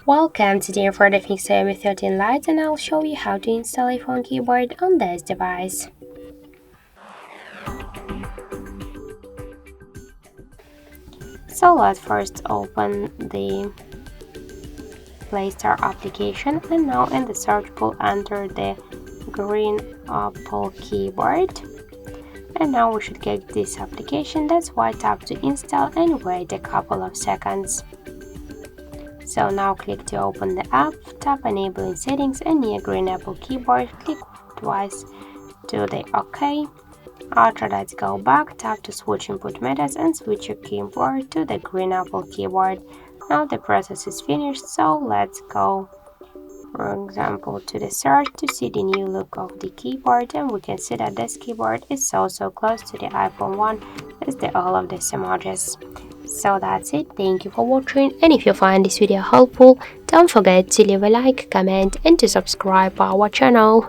Welcome, today for the Xiaomi 13 Lite, and I'll show you how to install a phone keyboard on this device. So let's first open the Play Store application, and now in the search bar enter the green Apple keyboard. And now we should get this application, that's why tap to install and wait a couple of seconds. So now click to open the app, tap enabling settings, and near green Apple keyboard click twice to the OK. After that, go back, tap to switch input methods and switch your keyboard to the green Apple keyboard. Now the process is finished, so let's go, for example, to the search to see the new look of the keyboard, and we can see that this keyboard is so close to the iPhone 1 as all of these emojis. So that's it, thank you for watching, and if you find this video helpful, don't forget to leave a like, comment and to subscribe our channel.